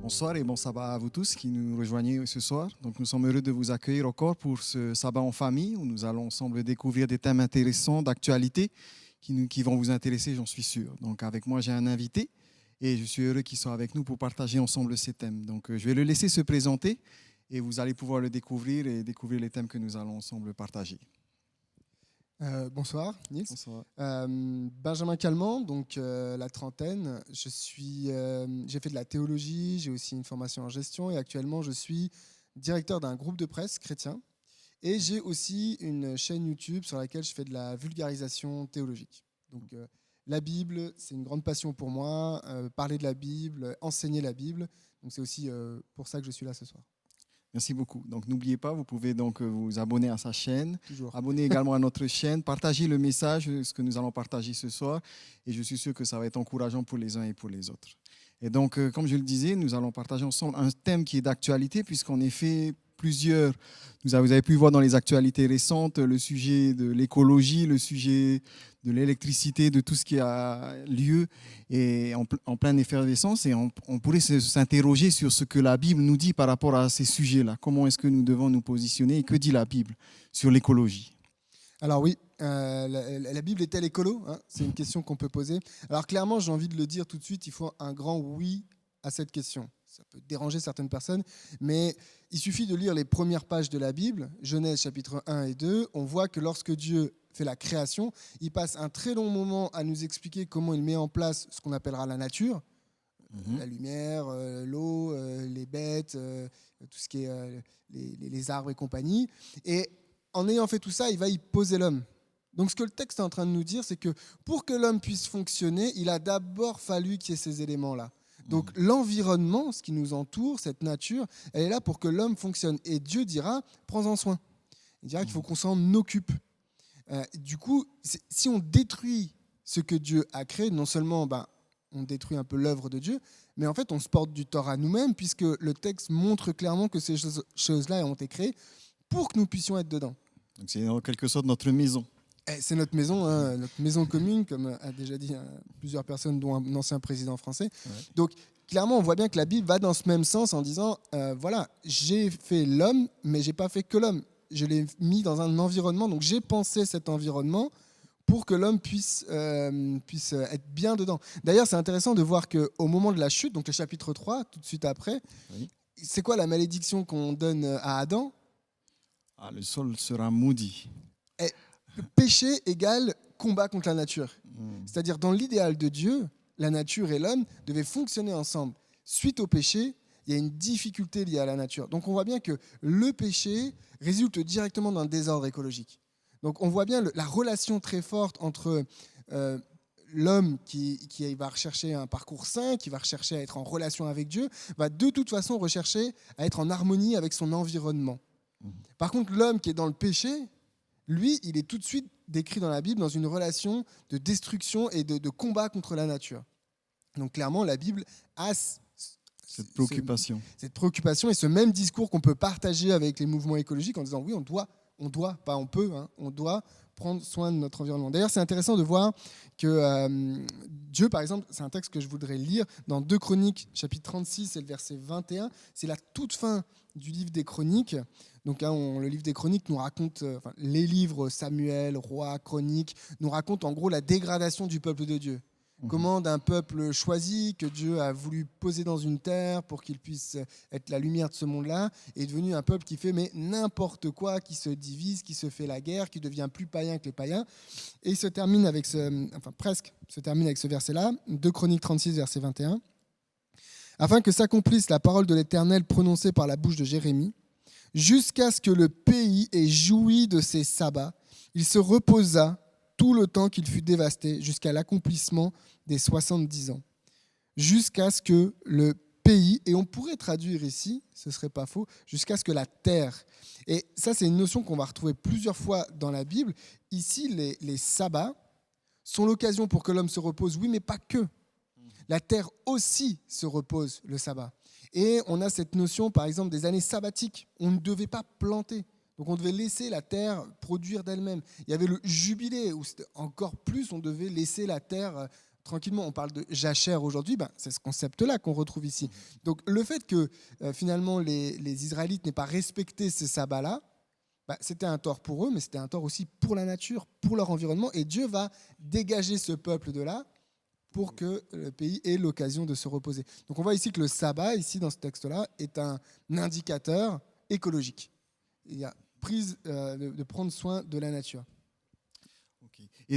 Bonsoir et bon sabbat à vous tous qui nous rejoignez ce soir. Donc, nous sommes heureux de vous accueillir encore pour ce sabbat en famille où nous allons ensemble découvrir des thèmes intéressants d'actualité qui vont vous intéresser, j'en suis sûr. Donc, avec moi, j'ai un invité et je suis heureux qu'il soit avec nous pour partager ensemble ces thèmes. Donc, je vais le laisser se présenter et vous allez pouvoir le découvrir et découvrir les thèmes que nous allons ensemble partager. Bonsoir Nils. Bonsoir. Benjamin Calment, donc la trentaine. J'ai fait de la théologie, j'ai aussi une formation en gestion et actuellement je suis directeur d'un groupe de presse chrétien et j'ai aussi une chaîne YouTube sur laquelle je fais de la vulgarisation théologique. Donc la Bible, c'est une grande passion pour moi, parler de la Bible, enseigner la Bible. Donc c'est aussi pour ça que je suis là ce soir. Merci beaucoup. Donc, n'oubliez pas, vous pouvez donc vous abonner à sa chaîne. Toujours. Abonnez également à notre chaîne. Partagez le message, ce que nous allons partager ce soir. Et je suis sûr que ça va être encourageant pour les uns et pour les autres. Et donc, comme je le disais, nous allons partager ensemble un thème qui est d'actualité, puisqu'en effet, vous avez pu voir dans les actualités récentes le sujet de l'écologie, le sujet de l'électricité, de tout ce qui a lieu et en pleine effervescence. Et on pourrait s'interroger sur ce que la Bible nous dit par rapport à ces sujets-là. Comment est-ce que nous devons nous positionner et que dit la Bible sur l'écologie? Alors oui, la Bible est-elle écolo, hein? C'est une question qu'on peut poser. Alors clairement, j'ai envie de le dire tout de suite, il faut un grand oui à cette question. Ça peut déranger certaines personnes, mais il suffit de lire les premières pages de la Bible, Genèse chapitre 1 et 2, on voit que lorsque Dieu fait la création, il passe un très long moment à nous expliquer comment il met en place ce qu'on appellera la nature, la lumière, l'eau, les bêtes, tout ce qui est les arbres et compagnie. Et en ayant fait tout ça, il va y poser l'homme. Donc ce que le texte est en train de nous dire, c'est que pour que l'homme puisse fonctionner, il a d'abord fallu qu'il y ait ces éléments-là. Donc l'environnement, ce qui nous entoure, cette nature, elle est là pour que l'homme fonctionne. Et Dieu dira, prends-en soin. Il dira qu'il faut qu'on s'en occupe. Du coup, si on détruit ce que Dieu a créé, non seulement on détruit un peu l'œuvre de Dieu, mais en fait on se porte du tort à nous-mêmes, puisque le texte montre clairement que ces choses-là ont été créées pour que nous puissions être dedans. Donc c'est en quelque sorte notre maison. C'est notre maison, hein, notre maison commune, comme a déjà dit plusieurs personnes, dont un ancien président français. Ouais. Donc, clairement, on voit bien que la Bible va dans ce même sens en disant, voilà, j'ai fait l'homme, mais je n'ai pas fait que l'homme. Je l'ai mis dans un environnement, donc j'ai pensé cet environnement pour que l'homme puisse être bien dedans. D'ailleurs, c'est intéressant de voir qu'au moment de la chute, donc le chapitre 3, tout de suite après, oui. C'est quoi la malédiction qu'on donne à Adam ? Le sol sera maudit. Le péché égale combat contre la nature. C'est-à-dire, dans l'idéal de Dieu, la nature et l'homme devaient fonctionner ensemble. Suite au péché, il y a une difficulté liée à la nature. Donc, on voit bien que le péché résulte directement d'un désordre écologique. Donc, on voit bien la relation très forte entre l'homme qui va rechercher un parcours sain, qui va rechercher à être en relation avec Dieu, va de toute façon rechercher à être en harmonie avec son environnement. Par contre, l'homme qui est dans le péché, lui, il est tout de suite décrit dans la Bible dans une relation de destruction et de combat contre la nature. Donc clairement, la Bible a cette préoccupation et ce même discours qu'on peut partager avec les mouvements écologiques en disant oui, on doit, pas on peut, hein, on doit prendre soin de notre environnement. D'ailleurs, c'est intéressant de voir que Dieu, par exemple, c'est un texte que je voudrais lire dans 2 Chroniques, chapitre 36 et le verset 21. C'est la toute fin du livre des Chroniques. Donc le livre des Chroniques nous raconte, les livres Samuel, Roi, Chroniques, nous racontent en gros la dégradation du peuple de Dieu. Comment d'un peuple choisi que Dieu a voulu poser dans une terre pour qu'il puisse être la lumière de ce monde-là est devenu un peuple qui fait n'importe quoi, qui se divise, qui se fait la guerre, qui devient plus païen que les païens. Et il se termine avec ce verset-là, 2 Chroniques 36, verset 21. Afin que s'accomplisse la parole de l'Éternel prononcée par la bouche de Jérémie, jusqu'à ce que le pays ait joui de ses sabbats, il se reposa tout le temps qu'il fut dévasté, jusqu'à l'accomplissement des 70 ans. Jusqu'à ce que le pays, et on pourrait traduire ici, ce ne serait pas faux, jusqu'à ce que la terre. Et ça, c'est une notion qu'on va retrouver plusieurs fois dans la Bible. Ici, les sabbats sont l'occasion pour que l'homme se repose, oui, mais pas que. La terre aussi se repose le sabbat. Et on a cette notion, par exemple, des années sabbatiques. On ne devait pas planter. Donc on devait laisser la terre produire d'elle-même. Il y avait le jubilé, où c'était encore plus, on devait laisser la terre tranquillement. On parle de jachère aujourd'hui, c'est ce concept-là qu'on retrouve ici. Donc le fait que finalement les Israélites n'aient pas respecté ces sabbats-là, c'était un tort pour eux, mais c'était un tort aussi pour la nature, pour leur environnement. Et Dieu va dégager ce peuple de là pour que le pays ait l'occasion de se reposer. Donc on voit ici que le sabbat, ici dans ce texte-là, est un indicateur écologique. Il y a prise de prendre soin de la nature. Okay. Et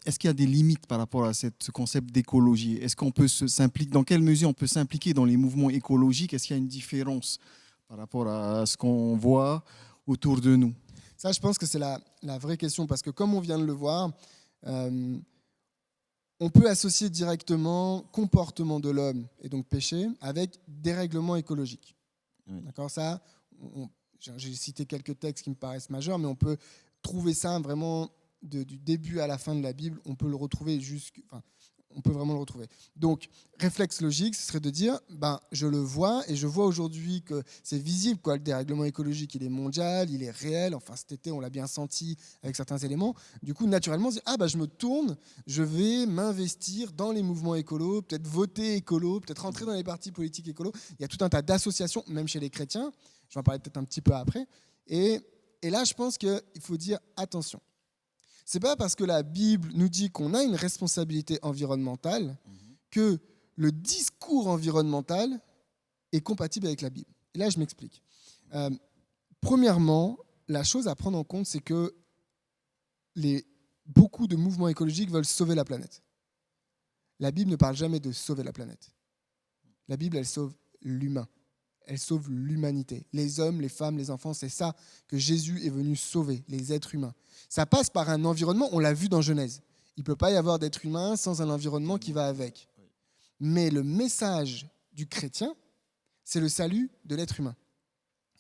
est-ce qu'il y a des limites par rapport à ce concept d'écologie? Est-ce qu'on peut s'impliquer, dans quelle mesure on peut s'impliquer dans les mouvements écologiques? Est-ce qu'il y a une différence par rapport à ce qu'on voit autour de nous? Ça, je pense que c'est la vraie question, parce que comme on vient de le voir, on peut associer directement comportement de l'homme, et donc péché, avec dérèglement écologique. Oui. D'accord, ça, j'ai cité quelques textes qui me paraissent majeurs, mais on peut trouver ça vraiment du début à la fin de la Bible. On peut le retrouver on peut vraiment le retrouver. Donc, réflexe logique, ce serait de dire, je le vois, et je vois aujourd'hui que c'est visible, le dérèglement écologique, il est mondial, il est réel. Enfin, cet été, on l'a bien senti avec certains éléments. Du coup, naturellement, on se dit, je me tourne, je vais m'investir dans les mouvements écolos, peut-être voter écolo, peut-être rentrer dans les partis politiques écolos. Il y a tout un tas d'associations, même chez les chrétiens. Je vais en parler peut-être un petit peu après. Et là, je pense qu'il faut dire attention. Ce n'est pas parce que la Bible nous dit qu'on a une responsabilité environnementale que le discours environnemental est compatible avec la Bible. Et là, je m'explique. Premièrement, la chose à prendre en compte, c'est que beaucoup de mouvements écologiques veulent sauver la planète. La Bible ne parle jamais de sauver la planète. La Bible, elle sauve l'humain. Elle sauve l'humanité. Les hommes, les femmes, les enfants, c'est ça que Jésus est venu sauver, les êtres humains. Ça passe par un environnement, on l'a vu dans Genèse. Il ne peut pas y avoir d'être humain sans un environnement qui va avec. Mais le message du chrétien, c'est le salut de l'être humain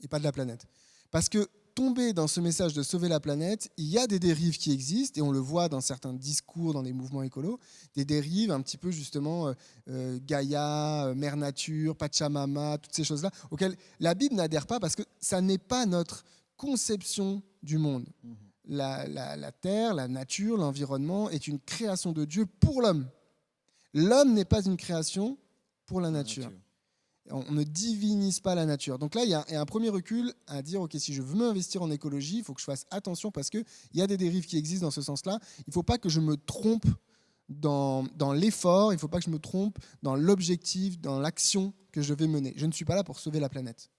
et pas de la planète. Parce que tomber dans ce message de sauver la planète, il y a des dérives qui existent, et on le voit dans certains discours, dans les mouvements écolos, des dérives un petit peu justement Gaïa, Mère Nature, Pachamama, toutes ces choses-là, auxquelles la Bible n'adhère pas parce que ça n'est pas notre conception du monde. La terre, la nature, l'environnement est une création de Dieu pour l'homme. L'homme n'est pas une création pour la nature. On ne divinise pas la nature. Donc là, il y a un premier recul à dire, OK, si je veux m'investir en écologie, il faut que je fasse attention parce qu'il y a des dérives qui existent dans ce sens-là. Il ne faut pas que je me trompe dans l'effort, il ne faut pas que je me trompe dans l'objectif, dans l'action que je vais mener. Je ne suis pas là pour sauver la planète.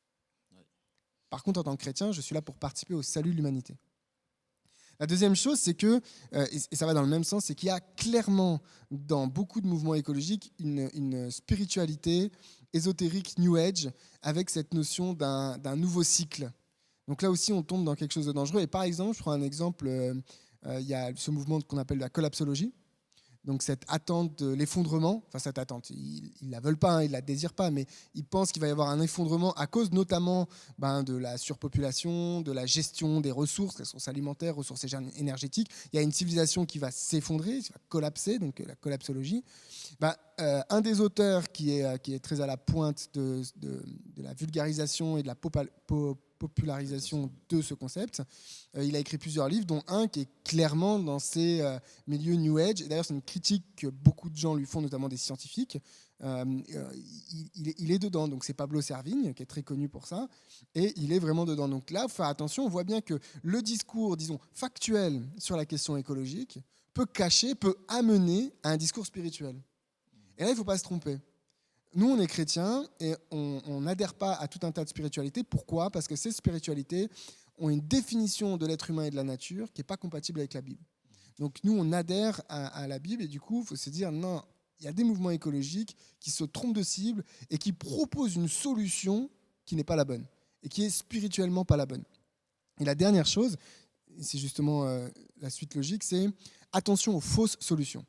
Par contre, en tant que chrétien, je suis là pour participer au salut de l'humanité. La deuxième chose, c'est que, et ça va dans le même sens, c'est qu'il y a clairement dans beaucoup de mouvements écologiques une spiritualité ésotérique New Age avec cette notion d'un nouveau cycle. Donc là aussi, on tombe dans quelque chose de dangereux. Et par exemple, je prends un exemple, il y a ce mouvement qu'on appelle la collapsologie. Donc cette attente de l'effondrement, enfin cette attente, ils ne la veulent pas, ils ne la désirent pas, mais ils pensent qu'il va y avoir un effondrement à cause notamment de la surpopulation, de la gestion des ressources alimentaires, ressources énergétiques. Il y a une civilisation qui va s'effondrer, qui va collapser, donc la collapsologie. Un des auteurs qui est très à la pointe de la vulgarisation et de la popularisation de ce concept. Il a écrit plusieurs livres, dont un qui est clairement dans ces milieux New Age. Et d'ailleurs, c'est une critique que beaucoup de gens lui font, notamment des scientifiques. Il est dedans. Donc, c'est Pablo Servigne, qui est très connu pour ça. Et il est vraiment dedans. Donc là, il faut faire attention. On voit bien que le discours, disons, factuel sur la question écologique peut amener à un discours spirituel. Et là, il ne faut pas se tromper. Nous, on est chrétiens et on n'adhère pas à tout un tas de spiritualités. Pourquoi ? Parce que ces spiritualités ont une définition de l'être humain et de la nature qui n'est pas compatible avec la Bible. Donc nous, on adhère à la Bible et du coup, il faut se dire, non, il y a des mouvements écologiques qui se trompent de cible et qui proposent une solution qui n'est pas la bonne et qui est spirituellement pas la bonne. Et la dernière chose, c'est justement la suite logique, c'est attention aux fausses solutions.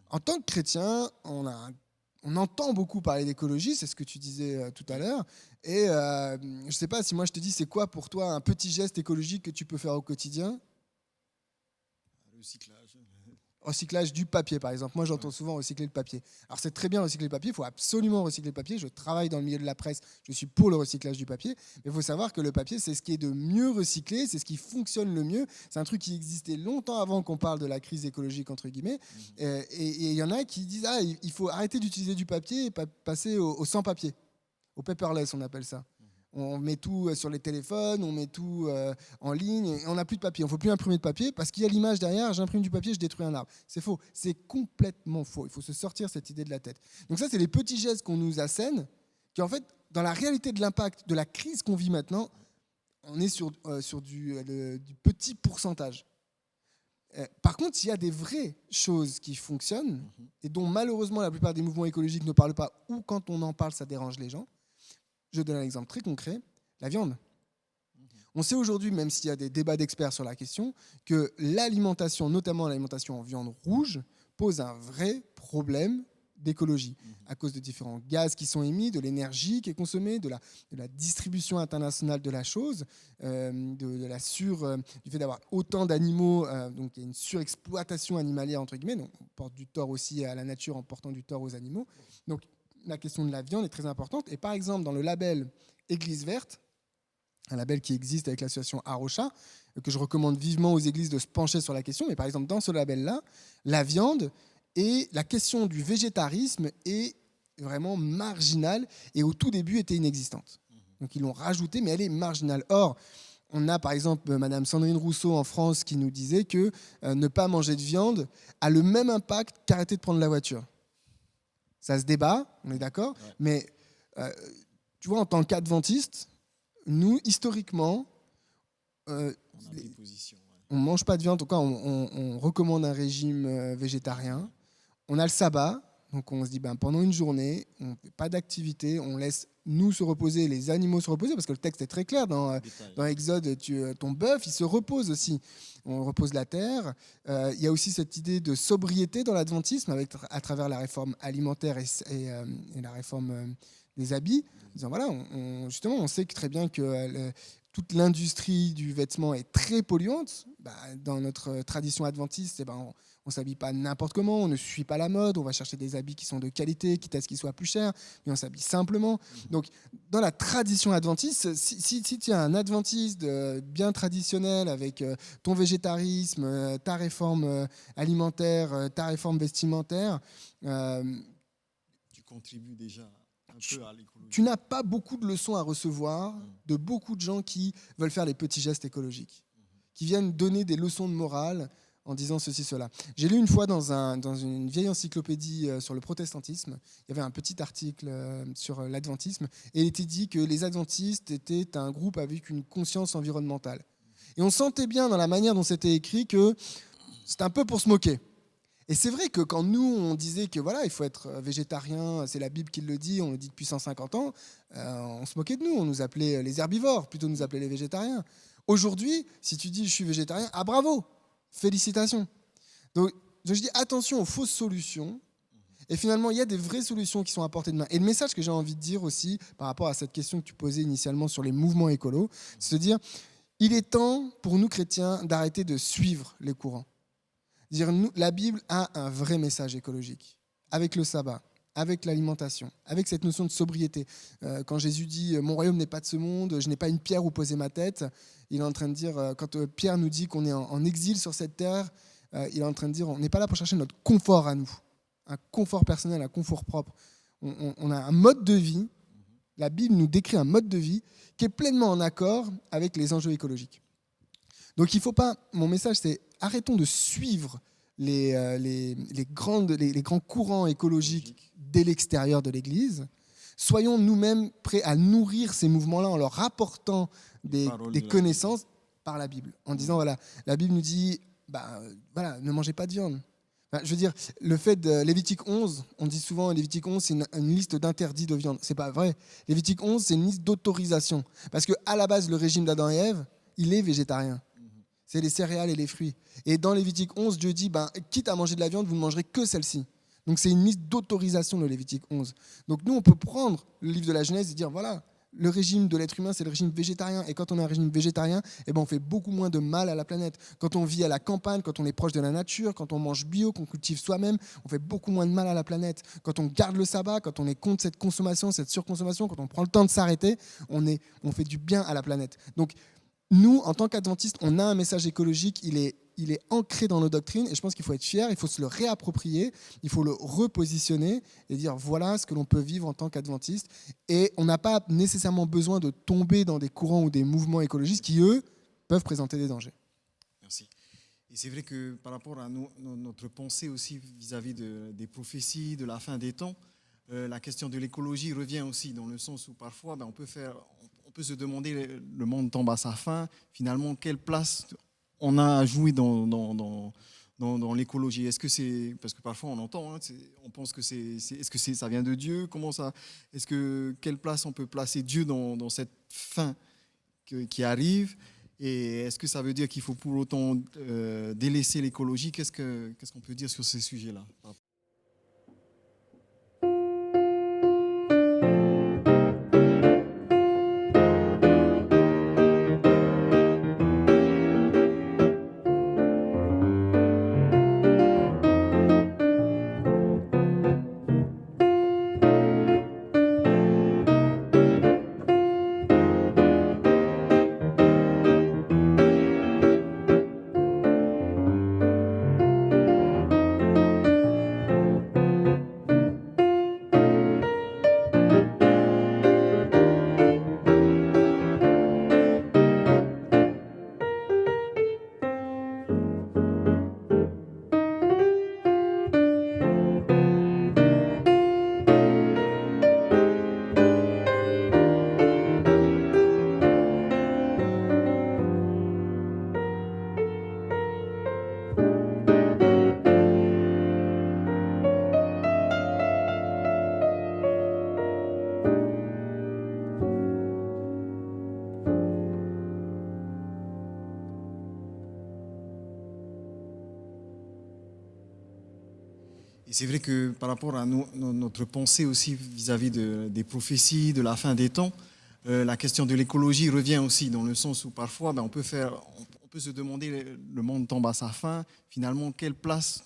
En tant que chrétien, on entend beaucoup parler d'écologie, c'est ce que tu disais tout à l'heure. Et je ne sais pas si moi je te dis, c'est quoi pour toi un petit geste écologique que tu peux faire au quotidien ? Le recyclage. Recyclage du papier, par exemple. Moi, j'entends souvent recycler le papier. Alors, c'est très bien recycler le papier. Il faut absolument recycler le papier. Je travaille dans le milieu de la presse. Je suis pour le recyclage du papier. Mais il faut savoir que le papier, c'est ce qui est de mieux recyclé. C'est ce qui fonctionne le mieux. C'est un truc qui existait longtemps avant qu'on parle de la crise écologique, entre guillemets. Et il y en a qui disent il faut arrêter d'utiliser du papier et passer au sans-papier. Au paperless, on appelle ça. On met tout sur les téléphones, on met tout en ligne, et on n'a plus de papier. On ne faut plus imprimer de papier parce qu'il y a l'image derrière, j'imprime du papier, je détruis un arbre. C'est faux, c'est complètement faux. Il faut se sortir cette idée de la tête. Donc ça, c'est les petits gestes qu'on nous assène, qui en fait, dans la réalité de l'impact de la crise qu'on vit maintenant, on est sur du petit pourcentage. Par contre, il y a des vraies choses qui fonctionnent et dont malheureusement la plupart des mouvements écologiques ne parlent pas, ou quand on en parle, ça dérange les gens. Je donne un exemple très concret, la viande. On sait aujourd'hui, même s'il y a des débats d'experts sur la question, que l'alimentation, notamment l'alimentation en viande rouge, pose un vrai problème d'écologie, à cause de différents gaz qui sont émis, de l'énergie qui est consommée, de la distribution internationale de la chose, du fait d'avoir autant d'animaux, donc il y a une surexploitation animalière, entre guillemets, donc on porte du tort aussi à la nature en portant du tort aux animaux. Donc la question de la viande est très importante. Et par exemple, dans le label Église verte, un label qui existe avec l'association Arocha, que je recommande vivement aux églises de se pencher sur la question, mais par exemple, dans ce label-là, la viande et la question du végétarisme est vraiment marginale et au tout début était inexistante. Donc ils l'ont rajoutée, mais elle est marginale. Or, on a par exemple Madame Sandrine Rousseau en France qui nous disait que ne pas manger de viande a le même impact qu'arrêter de prendre la voiture. Ça se débat, on est d'accord, mais tu vois, en tant qu'adventiste, nous, historiquement, on ne mange pas de viande, en tout cas, on recommande un régime végétarien. On a le sabbat, donc on se dit, pendant une journée, on ne fait pas d'activité, on laisse nous se reposer, les animaux se reposer, parce que le texte est très clair dans Exode, ton bœuf, il se repose aussi. On repose la terre. Il y a aussi cette idée de sobriété dans l'adventisme, à travers la réforme alimentaire et la réforme des habits. En disant, voilà, justement, on sait très bien que toute l'industrie du vêtement est très polluante. Dans notre tradition adventiste, on ne s'habille pas n'importe comment, on ne suit pas la mode, on va chercher des habits qui sont de qualité, quitte à ce qu'ils soient plus chers, mais on s'habille simplement. Donc, dans la tradition adventiste, si tu es un adventiste bien traditionnel avec ton végétarisme, ta réforme alimentaire, ta réforme vestimentaire, tu contribues déjà un peu à l'écologie. Tu n'as pas beaucoup de leçons à recevoir de beaucoup de gens qui veulent faire les petits gestes écologiques, qui viennent donner des leçons de morale en disant ceci, cela. J'ai lu une fois dans une vieille encyclopédie sur le protestantisme, il y avait un petit article sur l'adventisme, et il était dit que les adventistes étaient un groupe avec une conscience environnementale. Et on sentait bien dans la manière dont c'était écrit que c'était un peu pour se moquer. Et c'est vrai que quand nous, on disait que voilà, il faut être végétarien, c'est la Bible qui le dit, on le dit depuis 150 ans, on se moquait de nous, on nous appelait les herbivores, plutôt nous appelait les végétariens. Aujourd'hui, si tu dis je suis végétarien, bravo, félicitations. Donc je dis attention aux fausses solutions. Et finalement, il y a des vraies solutions qui sont à portée de main. Et le message que j'ai envie de dire aussi, par rapport à cette question que tu posais initialement sur les mouvements écolos, c'est de dire, il est temps pour nous chrétiens d'arrêter de suivre les courants. La Bible a un vrai message écologique, avec le sabbat, avec l'alimentation, avec cette notion de sobriété. Quand Jésus dit « Mon royaume n'est pas de ce monde, je n'ai pas une pierre où poser ma tête », il est en train de dire, quand Pierre nous dit qu'on est en exil sur cette terre, il est en train de dire on n'est pas là pour chercher notre confort à nous, un confort personnel, un confort propre. On a un mode de vie, la Bible nous décrit un mode de vie qui est pleinement en accord avec les enjeux écologiques. Donc il faut pas, mon message c'est arrêtons de suivre les grands courants écologiques dès l'extérieur de l'Église. Soyons nous-mêmes prêts à nourrir ces mouvements-là en leur apportant des connaissances par la Bible. En disant, voilà, la Bible nous dit, ne mangez pas de viande. Je veux dire, le fait de Lévitique 11, on dit souvent Lévitique 11, c'est une liste d'interdits de viande. C'est pas vrai. Lévitique 11, c'est une liste d'autorisation. Parce qu'à la base, le régime d'Adam et Ève, il est végétarien. C'est les céréales et les fruits. Et dans Lévitique 11, Dieu dit, quitte à manger de la viande, vous ne mangerez que celle-ci. Donc c'est une liste d'autorisation, le Lévitique 11. Donc nous, on peut prendre le livre de la Genèse et dire, voilà, le régime de l'être humain, c'est le régime végétarien. Et quand on a un régime végétarien, eh ben, on fait beaucoup moins de mal à la planète. Quand on vit à la campagne, quand on est proche de la nature, quand on mange bio, qu'on cultive soi-même, on fait beaucoup moins de mal à la planète. Quand on garde le sabbat, quand on est contre cette consommation, cette surconsommation, quand on prend le temps de s'arrêter, on fait du bien à la planète. Donc, nous, en tant qu'adventistes, on a un message écologique, il est ancré dans nos doctrines et je pense qu'il faut être fier, il faut se le réapproprier, il faut le repositionner et dire voilà ce que l'on peut vivre en tant qu'adventiste. Et on n'a pas nécessairement besoin de tomber dans des courants ou des mouvements écologistes qui, eux, peuvent présenter des dangers. Merci. Et c'est vrai que par rapport à notre pensée aussi vis-à-vis des prophéties, de la fin des temps, la question de l'écologie revient aussi dans le sens où parfois on peut se demander, le monde tombe à sa fin, finalement quelle place on a à jouer dans l'écologie. Est-ce que c'est, parce que parfois on entend, on pense que est-ce que ça vient de Dieu? Quelle place on peut placer Dieu dans cette fin qui arrive? Et est-ce que ça veut dire qu'il faut pour autant délaisser l'écologie? Qu'est-ce qu'on peut dire sur ces sujets-là? Et c'est vrai que par rapport à notre pensée aussi vis-à-vis des prophéties, de la fin des temps, la question de l'écologie revient aussi dans le sens où parfois on peut se demander, le monde tombe à sa fin, finalement quelle place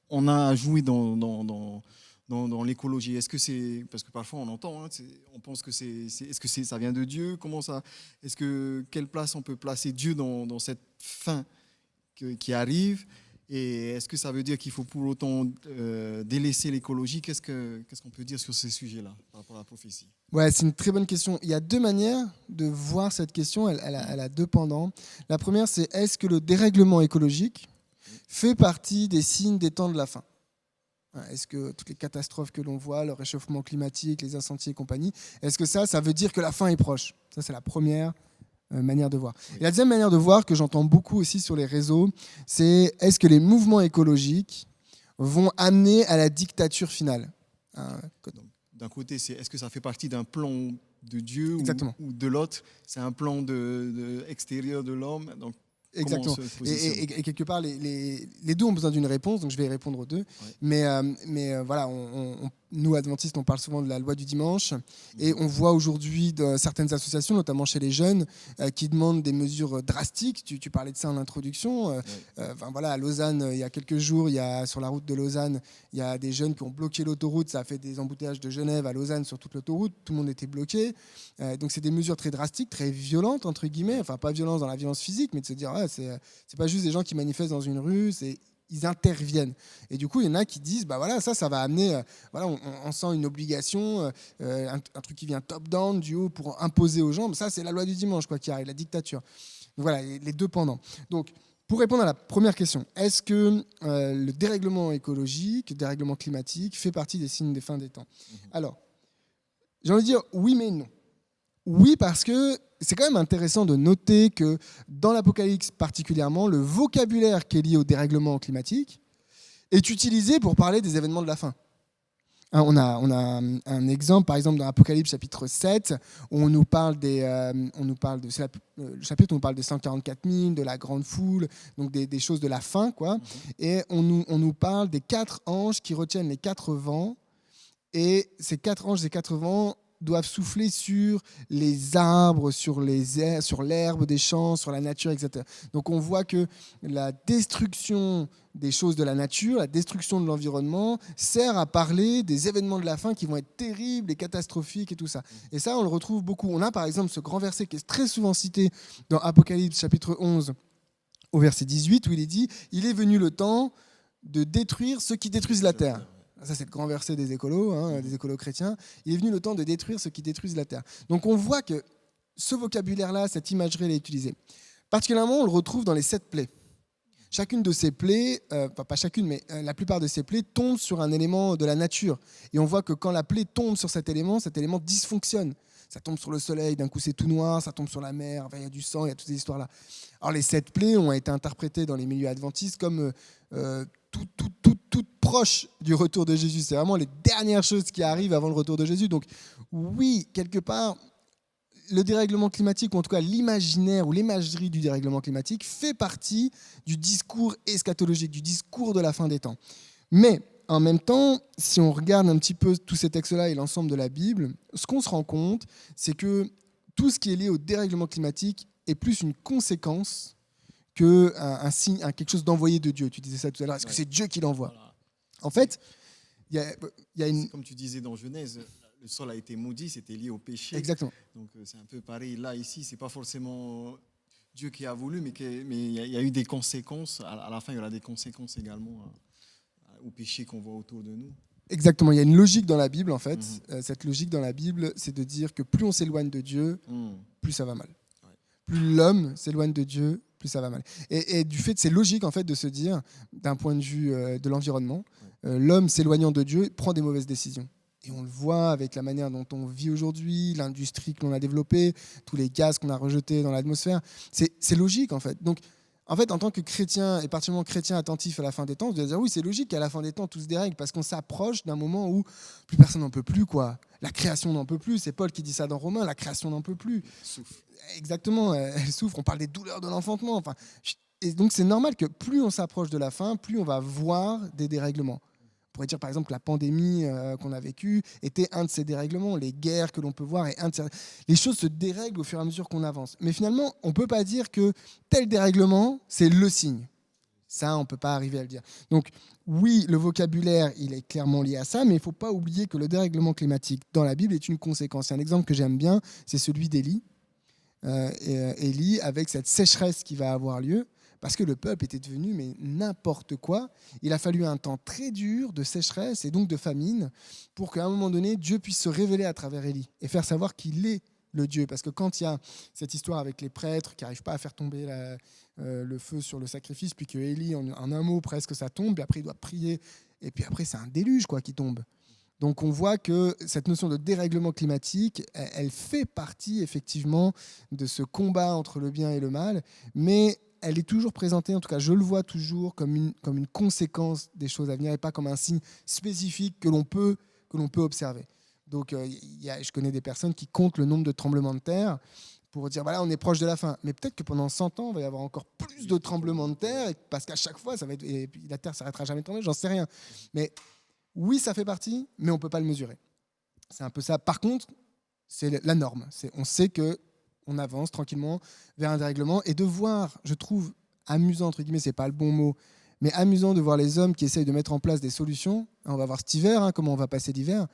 on a à jouer dans l'écologie. Est-ce que c'est, parce que parfois on entend, on pense que est-ce que ça vient de Dieu? Quelle place on peut placer Dieu dans cette fin qui arrive? Et est-ce que ça veut dire qu'il faut pour autant délaisser l'écologie? Qu'est-ce qu'on peut dire sur ces sujets-là par rapport à la prophétie? Ouais, c'est une très bonne question. Il y a deux manières de voir cette question. Elle a deux pendants. La première, c'est est-ce que le dérèglement écologique fait partie des signes des temps de la fin? Est-ce que toutes les catastrophes que l'on voit, le réchauffement climatique, les incendies et compagnie, est-ce que ça veut dire que la fin est proche? Ça, c'est la première manière de voir. Et la deuxième manière de voir, que j'entends beaucoup aussi sur les réseaux, c'est est-ce que les mouvements écologiques vont amener à la dictature finale? D'un côté, est-ce que ça fait partie d'un plan de Dieu ou de l'autre, c'est un plan extérieur de l'homme? Donc, exactement. Et quelque part, les deux ont besoin d'une réponse, donc je vais y répondre aux deux. Ouais. Mais voilà, nous, adventistes, on parle souvent de la loi du dimanche, et on voit aujourd'hui certaines associations, notamment chez les jeunes, qui demandent des mesures drastiques. Tu parlais de ça en introduction. Voilà, à Lausanne, il y a quelques jours, sur la route de Lausanne, il y a des jeunes qui ont bloqué l'autoroute. Ça a fait des embouteillages de Genève à Lausanne sur toute l'autoroute. Tout le monde était bloqué. Donc c'est des mesures très drastiques, très violentes, entre guillemets. Enfin, pas violence dans la violence physique, mais de se dire, c'est pas juste des gens qui manifestent dans une rue, ils interviennent. Et du coup, il y en a qui disent, voilà, ça va amener, voilà, on sent une obligation, un truc qui vient top-down, du haut, pour imposer aux gens. Mais ça, c'est la loi du dimanche, quoi, qui arrive, la dictature. Donc voilà, les deux pendants. Donc, pour répondre à la première question, est-ce que le dérèglement écologique, le dérèglement climatique fait partie des signes des fins des temps? Alors, j'ai envie de dire oui, mais non. Oui, parce que c'est quand même intéressant de noter que dans l'Apocalypse particulièrement, le vocabulaire qui est lié au dérèglement climatique est utilisé pour parler des événements de la fin. On a un exemple, par exemple, dans l'Apocalypse chapitre 7, où on nous parle le chapitre où on parle des 144 000, de la grande foule, donc des choses de la fin, quoi. Et on nous parle des 4 anges qui retiennent les 4 vents. Et ces 4 anges et 4 vents doivent souffler sur les arbres, sur l'herbe des champs, sur la nature, etc. Donc on voit que la destruction des choses de la nature, la destruction de l'environnement, sert à parler des événements de la fin qui vont être terribles et catastrophiques et tout ça. Et ça, on le retrouve beaucoup. On a par exemple ce grand verset qui est très souvent cité dans Apocalypse chapitre 11 au verset 18 où il est dit « Il est venu le temps de détruire ceux qui détruisent la terre ». Ça, c'est le grand verset des écolos, des écolos chrétiens. Il est venu le temps de détruire ceux qui détruisent la terre. Donc on voit que ce vocabulaire-là, cette imagerie, elle est utilisée. Particulièrement, on le retrouve dans les 7 plaies. Chacune de ces plaies, pas chacune, mais la plupart de ces plaies tombent sur un élément de la nature. Et on voit que quand la plaie tombe sur cet élément dysfonctionne. Ça tombe sur le soleil, d'un coup c'est tout noir, ça tombe sur la mer, il y a du sang, il y a toutes ces histoires-là. Alors les 7 plaies ont été interprétées dans les milieux adventistes comme toutes proches du retour de Jésus. C'est vraiment les dernières choses qui arrivent avant le retour de Jésus. Donc oui, quelque part, le dérèglement climatique, ou en tout cas l'imaginaire ou l'imagerie du dérèglement climatique, fait partie du discours eschatologique, du discours de la fin des temps. Mais en même temps, si on regarde un petit peu tous ces textes-là et l'ensemble de la Bible, ce qu'on se rend compte, c'est que tout ce qui est lié au dérèglement climatique est plus une conséquence qu'un signe, quelque chose d'envoyé de Dieu. Tu disais ça tout à l'heure. Est-ce que c'est Dieu qui l'envoie ? Voilà. En fait, il y a une... Comme tu disais dans Genèse, le sol a été maudit, c'était lié au péché. Exactement. Donc c'est un peu pareil. Là, ici, c'est pas forcément Dieu qui a voulu, mais il y a eu des conséquences. À la fin, il y aura des conséquences également au péché qu'on voit autour de nous. Exactement, il y a une logique dans la Bible en fait. Cette logique dans la Bible, c'est de dire que plus on s'éloigne de Dieu, plus ça va mal. Ouais. Plus l'homme s'éloigne de Dieu, plus ça va mal. Et du fait, c'est logique en fait de se dire, d'un point de vue de l'environnement, l'homme s'éloignant de Dieu prend des mauvaises décisions. Et on le voit avec la manière dont on vit aujourd'hui, l'industrie que l'on a développée, tous les gaz qu'on a rejetés dans l'atmosphère. C'est logique en fait. Donc, en fait, en tant que chrétien, et particulièrement chrétien attentif à la fin des temps, on doit dire oui, c'est logique qu'à la fin des temps, tout se dérègle, parce qu'on s'approche d'un moment où plus personne n'en peut plus, quoi. La création n'en peut plus. C'est Paul qui dit ça dans Romains, la création n'en peut plus. Elle souffre. Exactement, elle souffre. On parle des douleurs de l'enfantement. Enfin, et donc, c'est normal que plus on s'approche de la fin, plus on va voir des dérèglements. On pourrait dire par exemple que la pandémie qu'on a vécue était un de ces dérèglements, les guerres que l'on peut voir, les choses se dérèglent au fur et à mesure qu'on avance. Mais finalement, on ne peut pas dire que tel dérèglement, c'est le signe. Ça, on ne peut pas arriver à le dire. Donc oui, le vocabulaire, il est clairement lié à ça, mais il ne faut pas oublier que le dérèglement climatique dans la Bible est une conséquence. Un exemple que j'aime bien, c'est celui d'Élie. Élie, avec cette sécheresse qui va avoir lieu, parce que le peuple était devenu mais n'importe quoi. Il a fallu un temps très dur de sécheresse et donc de famine pour qu'à un moment donné, Dieu puisse se révéler à travers Élie et faire savoir qu'il est le Dieu. Parce que quand il y a cette histoire avec les prêtres qui n'arrivent pas à faire tomber le feu sur le sacrifice, puis que Élie, en un mot presque, ça tombe, et après il doit prier, et puis après c'est un déluge quoi, qui tombe. Donc on voit que cette notion de dérèglement climatique, elle fait partie effectivement de ce combat entre le bien et le mal, mais elle est toujours présentée, en tout cas je le vois toujours comme une conséquence des choses à venir et pas comme un signe spécifique que l'on peut observer. Donc je connais des personnes qui comptent le nombre de tremblements de terre pour dire voilà, on est proche de la fin. Mais peut-être que pendant 100 ans, il va y avoir encore plus de tremblements de terre parce qu'à chaque fois, ça va être, et puis la terre ne s'arrêtera jamais de tomber, j'en sais rien. Mais oui, ça fait partie, mais on ne peut pas le mesurer. C'est un peu ça. Par contre, c'est la norme. On sait qu'on avance tranquillement vers un dérèglement. Et de voir, je trouve amusant, entre guillemets, ce n'est pas le bon mot, mais amusant de voir les hommes qui essayent de mettre en place des solutions. On va voir cet hiver, comment on va passer l'hiver.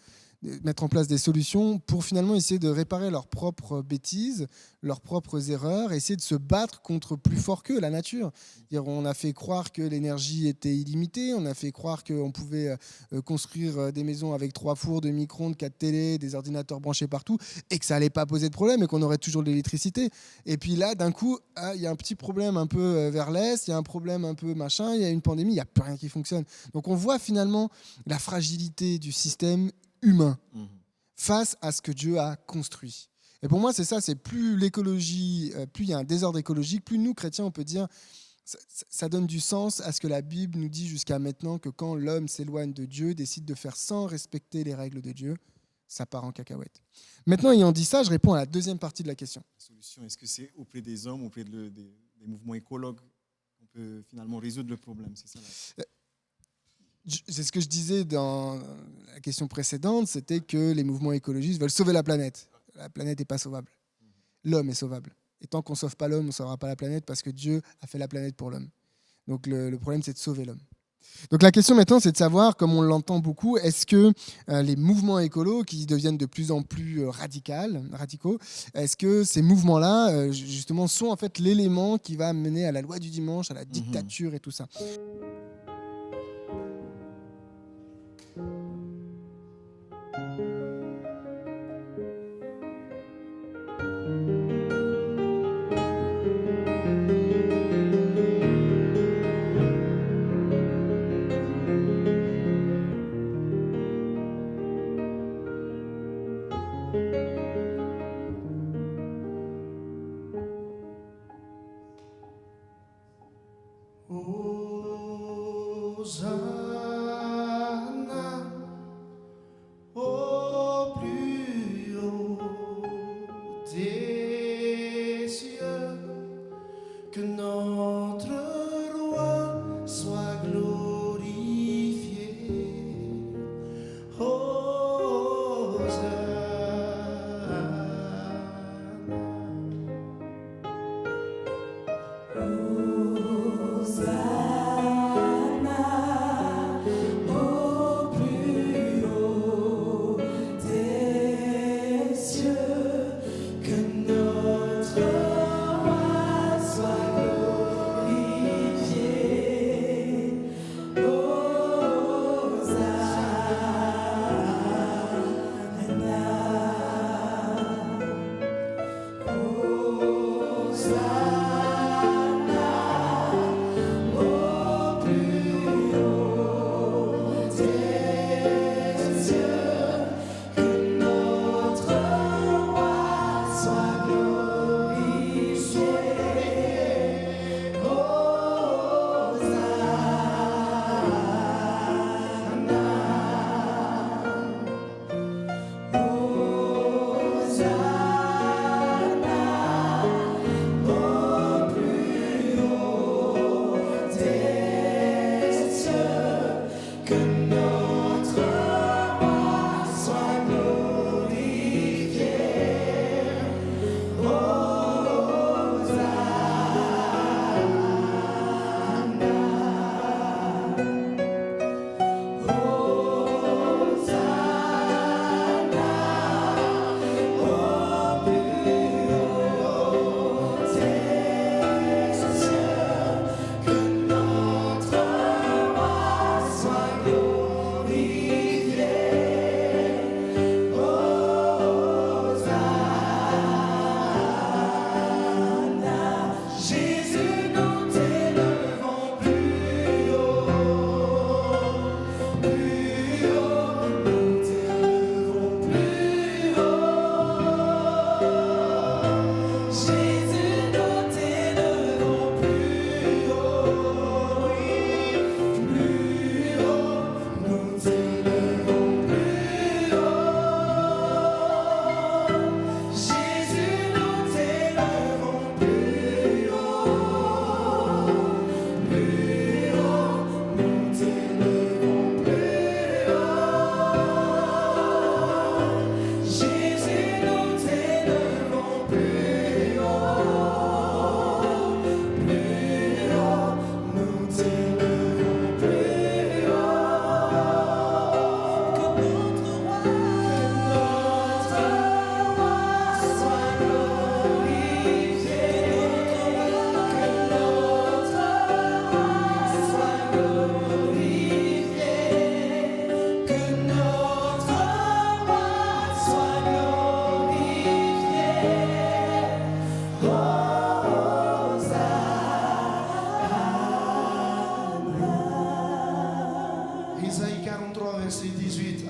Mettre en place des solutions pour finalement essayer de réparer leurs propres bêtises, leurs propres erreurs, essayer de se battre contre plus fort qu'eux, la nature. On a fait croire que l'énergie était illimitée, on a fait croire qu'on pouvait construire des maisons avec 3 fours, 2 micro-ondes, 4 télés, des ordinateurs branchés partout, et que ça n'allait pas poser de problème et qu'on aurait toujours de l'électricité. Et puis là, d'un coup, il y a un petit problème un peu vers l'Est, il y a un problème un peu machin, il y a une pandémie, il n'y a plus rien qui fonctionne. Donc on voit finalement la fragilité du système humain face à ce que Dieu a construit. Et pour moi, c'est ça, c'est plus l'écologie, plus il y a un désordre écologique, plus nous, chrétiens, on peut dire, ça donne du sens à ce que la Bible nous dit jusqu'à maintenant, que quand l'homme s'éloigne de Dieu, décide de faire sans respecter les règles de Dieu, ça part en cacahuète. Maintenant, ayant dit ça, je réponds à la deuxième partie de la question. La solution, est-ce que c'est auprès des hommes, auprès des mouvements écologues, qu'on peut finalement résoudre le problème, c'est ça là. c'est ce que je disais dans la question précédente, c'était que les mouvements écologistes veulent sauver la planète. La planète n'est pas sauvable. L'homme est sauvable. Et tant qu'on ne sauve pas l'homme, on ne sauvera pas la planète parce que Dieu a fait la planète pour l'homme. Donc le problème, c'est de sauver l'homme. Donc la question maintenant, c'est de savoir, comme on l'entend beaucoup, est-ce que les mouvements écolos qui deviennent de plus en plus radicaux, est-ce que ces mouvements-là, justement, sont en fait l'élément qui va mener à la loi du dimanche, à la dictature et tout ça? Hosanna au plus haut des cieux, que notre roi soit glorifié.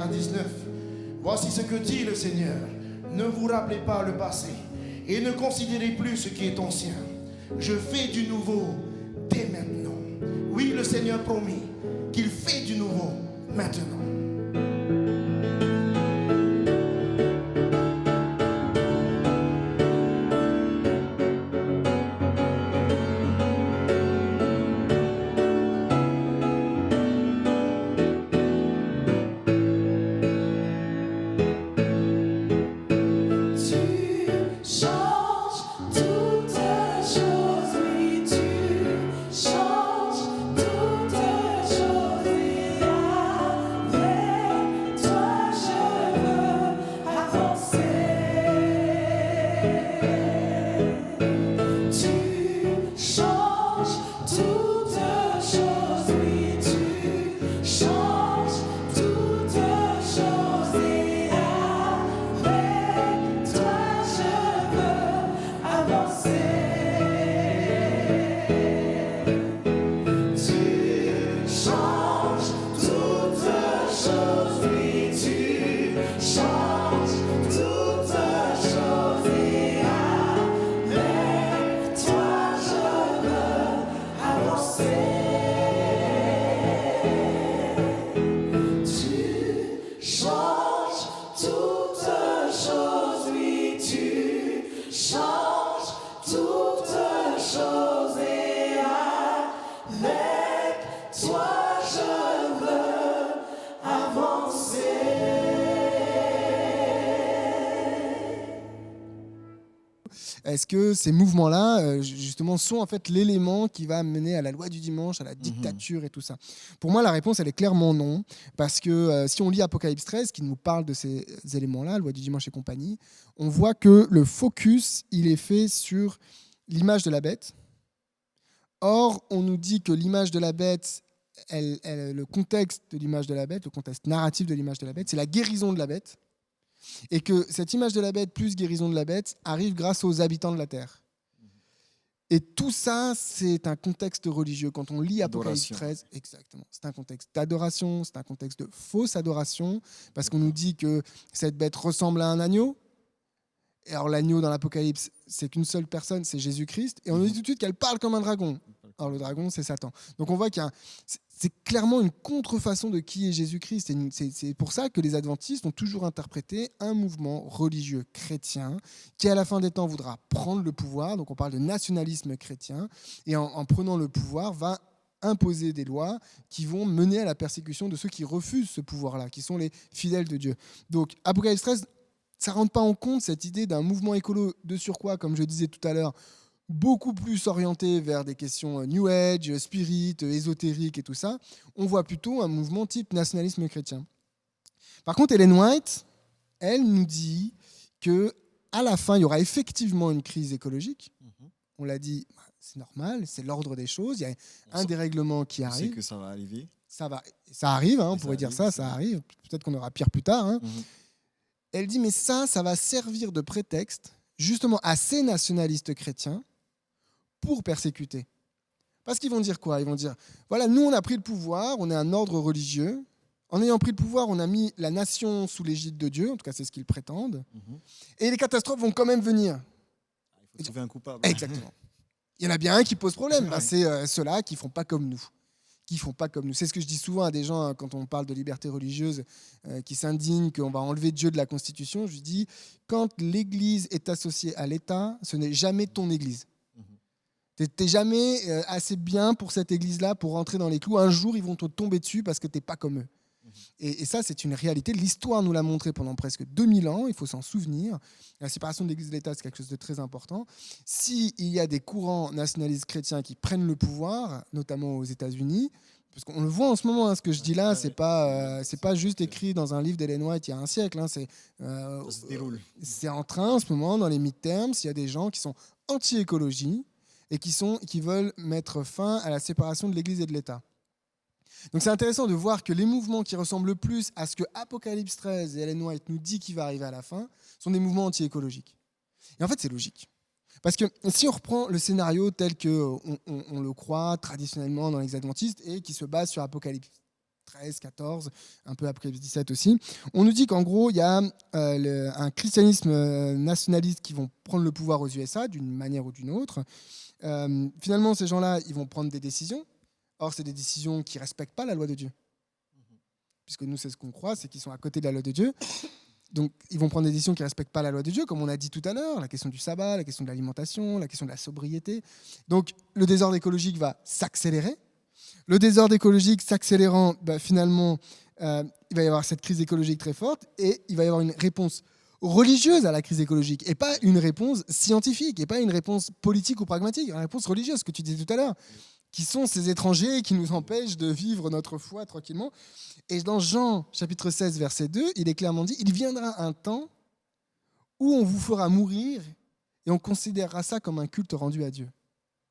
à 19. Voici ce que dit le Seigneur. Ne vous rappelez pas le passé et ne considérez plus ce qui est ancien. Je fais du nouveau dès maintenant. Oui, le Seigneur promet qu'il fait du nouveau maintenant. est-ce que ces mouvements-là, justement, sont en fait l'élément qui va mener à la loi du dimanche, à la dictature et tout ça? Pour moi, la réponse, elle est clairement non, parce que si on lit Apocalypse 13, qui nous parle de ces éléments-là, loi du dimanche et compagnie, on voit que le focus, il est fait sur l'image de la bête. Or, on nous dit que l'image de la bête, le contexte de l'image de la bête, le contexte narratif de l'image de la bête, c'est la guérison de la bête. Et que cette image de la bête plus guérison de la bête arrive grâce aux habitants de la terre. Et tout ça, c'est un contexte religieux. Quand on lit Apocalypse 13, exactement, c'est un contexte d'adoration, c'est un contexte de fausse adoration, parce qu'on nous dit que cette bête ressemble à un agneau. Et alors l'agneau dans l'Apocalypse, c'est qu'une seule personne, c'est Jésus-Christ. Et on nous dit tout de suite qu'elle parle comme un dragon. Alors le dragon, c'est Satan. Donc on voit c'est clairement une contrefaçon de qui est Jésus-Christ. C'est pour ça que les adventistes ont toujours interprété un mouvement religieux chrétien qui, à la fin des temps, voudra prendre le pouvoir. Donc on parle de nationalisme chrétien. Et en prenant le pouvoir, va imposer des lois qui vont mener à la persécution de ceux qui refusent ce pouvoir-là, qui sont les fidèles de Dieu. Donc Apocalypse 13, ça ne rentre pas en compte cette idée d'un mouvement écolo de surcroît, comme je disais tout à l'heure, beaucoup plus orienté vers des questions New Age, spirit, ésotérique et tout ça. On voit plutôt un mouvement type nationalisme chrétien. Par contre, Ellen White, elle nous dit qu'à la fin, il y aura effectivement une crise écologique. On l'a dit, c'est normal, c'est l'ordre des choses. Il y a un dérèglement qui arrive. On sait que ça va arriver. Ça arrive, on pourrait dire ça arrive. Peut-être qu'on aura pire plus tard. Elle dit, mais ça va servir de prétexte justement à ces nationalistes chrétiens pour persécuter. Parce qu'ils vont dire quoi? Ils vont dire, voilà, nous on a pris le pouvoir, on est un ordre religieux. En ayant pris le pouvoir, on a mis la nation sous l'égide de Dieu, en tout cas c'est ce qu'ils prétendent. Et les catastrophes vont quand même venir. Il faut trouver un coupable. Exactement. Il y en a bien un qui pose problème, c'est ceux-là qui ne font pas comme nous. C'est ce que je dis souvent à des gens quand on parle de liberté religieuse qui s'indignent qu'on va enlever Dieu de la Constitution. Je dis, quand l'Église est associée à l'État, ce n'est jamais ton Église. Tu n'es jamais assez bien pour cette Église-là pour rentrer dans les clous. Un jour, ils vont te tomber dessus parce que tu n'es pas comme eux. Et ça, c'est une réalité. L'histoire nous l'a montré pendant presque 2000 ans. Il faut s'en souvenir. La séparation de l'Église et de l'État, c'est quelque chose de très important. S'il y a des courants nationalistes chrétiens qui prennent le pouvoir, notamment aux États-Unis, parce qu'on le voit en ce moment, ce que je dis là, c'est pas juste écrit dans un livre d'Ellen White il y a un siècle. Ça se déroule. C'est en train, en ce moment, dans les midterms, il y a des gens qui sont anti-écologie et qui veulent mettre fin à la séparation de l'Église et de l'État. Donc c'est intéressant de voir que les mouvements qui ressemblent le plus à ce que Apocalypse 13 et Ellen White nous dit qui va arriver à la fin sont des mouvements anti-écologiques. Et en fait, c'est logique. Parce que si on reprend le scénario tel qu'on le croit traditionnellement dans les adventistes et qui se base sur Apocalypse 13, 14, un peu Apocalypse 17 aussi, on nous dit qu'en gros, il y a un christianisme nationaliste qui vont prendre le pouvoir aux USA d'une manière ou d'une autre. Finalement, ces gens-là, ils vont prendre des décisions. Or, c'est des décisions qui ne respectent pas la loi de Dieu. Puisque nous, c'est ce qu'on croit, c'est qu'ils sont à côté de la loi de Dieu. Donc, ils vont prendre des décisions qui ne respectent pas la loi de Dieu, comme on a dit tout à l'heure, la question du sabbat, la question de l'alimentation, la question de la sobriété. Donc, le désordre écologique va s'accélérer. Le désordre écologique s'accélérant, finalement, il va y avoir cette crise écologique très forte et il va y avoir une réponse religieuse à la crise écologique et pas une réponse scientifique et pas une réponse politique ou pragmatique, une réponse religieuse, ce que tu disais tout à l'heure, qui sont ces étrangers qui nous empêchent de vivre notre foi tranquillement. Et dans Jean, chapitre 16, verset 2, il est clairement dit, il viendra un temps où on vous fera mourir et on considérera ça comme un culte rendu à Dieu.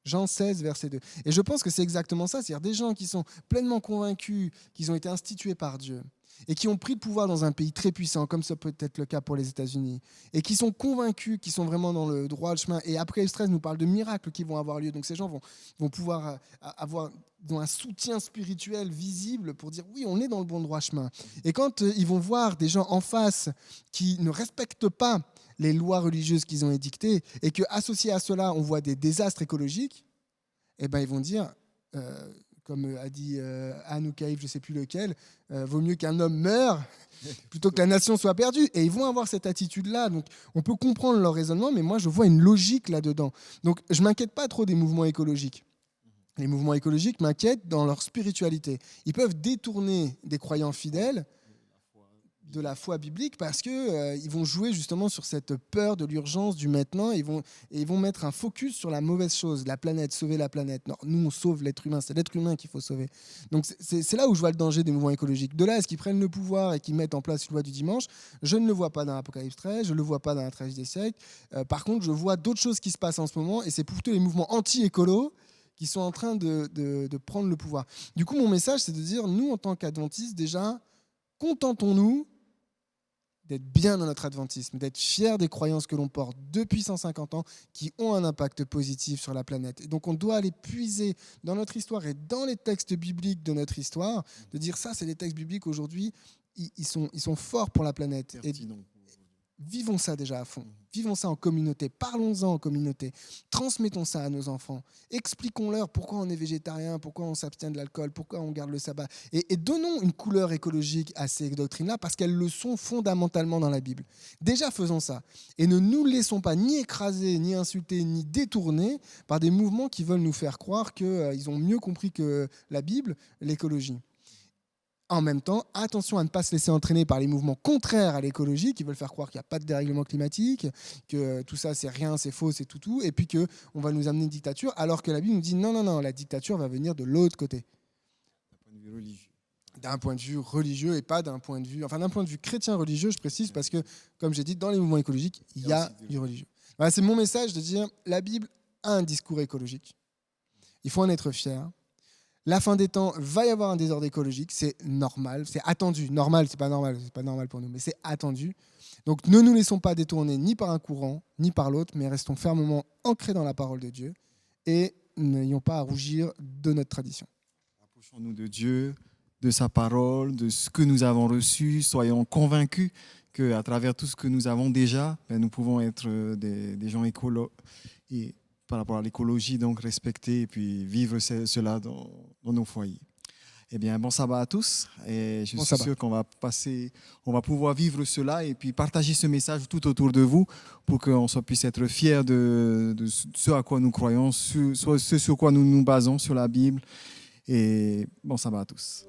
Jean 16, verset 2. Et je pense que c'est exactement ça, c'est-à-dire des gens qui sont pleinement convaincus qu'ils ont été institués par Dieu et qui ont pris le pouvoir dans un pays très puissant, comme ça peut être le cas pour les États-Unis, et qui sont convaincus qu'ils sont vraiment dans le droit chemin. Et après, Apocalypse 13 nous parle de miracles qui vont avoir lieu. Donc ces gens vont pouvoir avoir un soutien spirituel visible pour dire oui, on est dans le bon droit chemin. Et quand ils vont voir des gens en face qui ne respectent pas les lois religieuses qu'ils ont édictées et qu'associés à cela, on voit des désastres écologiques, eh ben, ils vont dire... comme a dit Anne ou Caïf, je ne sais plus lequel, vaut mieux qu'un homme meure plutôt que la nation soit perdue. Et ils vont avoir cette attitude-là. Donc, on peut comprendre leur raisonnement, mais moi, je vois une logique là-dedans. Donc, je ne m'inquiète pas trop des mouvements écologiques. Les mouvements écologiques m'inquiètent dans leur spiritualité. Ils peuvent détourner des croyants fidèles de la foi biblique parce que ils vont jouer justement sur cette peur de l'urgence du maintenant et ils vont mettre un focus sur la mauvaise chose, la planète, sauver la planète. Non, nous on sauve l'être humain, c'est l'être humain qu'il faut sauver. Donc c'est là où je vois le danger des mouvements écologiques. De là à ce qu'ils prennent le pouvoir et qu'ils mettent en place une loi du dimanche, je ne le vois pas dans l'Apocalypse 13, je ne le vois pas dans la tragédie des siècles. Par contre, je vois d'autres choses qui se passent en ce moment et c'est plutôt les mouvements anti-écolos qui sont en train de prendre le pouvoir. Du coup, mon message, c'est de dire, nous, en tant qu'adventistes, déjà, contentons-nous d'être bien dans notre adventisme, d'être fiers des croyances que l'on porte depuis 150 ans qui ont un impact positif sur la planète. Et donc on doit aller puiser dans notre histoire et dans les textes bibliques de notre histoire, de dire ça, c'est les textes bibliques aujourd'hui, ils sont forts pour la planète. Et vivons ça déjà à fond. Vivons ça en communauté. Parlons-en en communauté. Transmettons ça à nos enfants. Expliquons-leur pourquoi on est végétarien, pourquoi on s'abstient de l'alcool, pourquoi on garde le sabbat. Et donnons une couleur écologique à ces doctrines-là parce qu'elles le sont fondamentalement dans la Bible. Déjà, faisons ça. Et ne nous laissons pas ni écraser, ni insulter, ni détourner par des mouvements qui veulent nous faire croire qu'ils ont mieux compris que la Bible l'écologie. En même temps, attention à ne pas se laisser entraîner par les mouvements contraires à l'écologie qui veulent faire croire qu'il n'y a pas de dérèglement climatique, que tout ça c'est rien, c'est faux, c'est tout, et puis qu'on va nous amener une dictature, alors que la Bible nous dit non, la dictature va venir de l'autre côté. D'un point de vue religieux et pas d'un point de vue... Enfin, d'un point de vue chrétien religieux, je précise, parce que, comme j'ai dit, dans les mouvements écologiques, il y a du religieux. Voilà, c'est mon message de dire, la Bible a un discours écologique. Il faut en être fier. La fin des temps, va y avoir un désordre écologique, c'est normal, c'est attendu. Normal, c'est pas normal pour nous, mais c'est attendu. Donc ne nous laissons pas détourner ni par un courant, ni par l'autre, mais restons fermement ancrés dans la parole de Dieu et n'ayons pas à rougir de notre tradition. Approchons-nous de Dieu, de sa parole, de ce que nous avons reçu. Soyons convaincus qu'à travers tout ce que nous avons déjà, nous pouvons être des gens écolos et par rapport à l'écologie, donc respecter et puis vivre cela dans nos foyers. Eh bien, bon sabbat à tous. Et je suis sûr qu'on va pouvoir vivre cela et puis partager ce message tout autour de vous pour qu'on puisse être fiers de ce à quoi nous croyons, ce sur quoi nous nous basons, sur la Bible. Et bon sabbat à tous.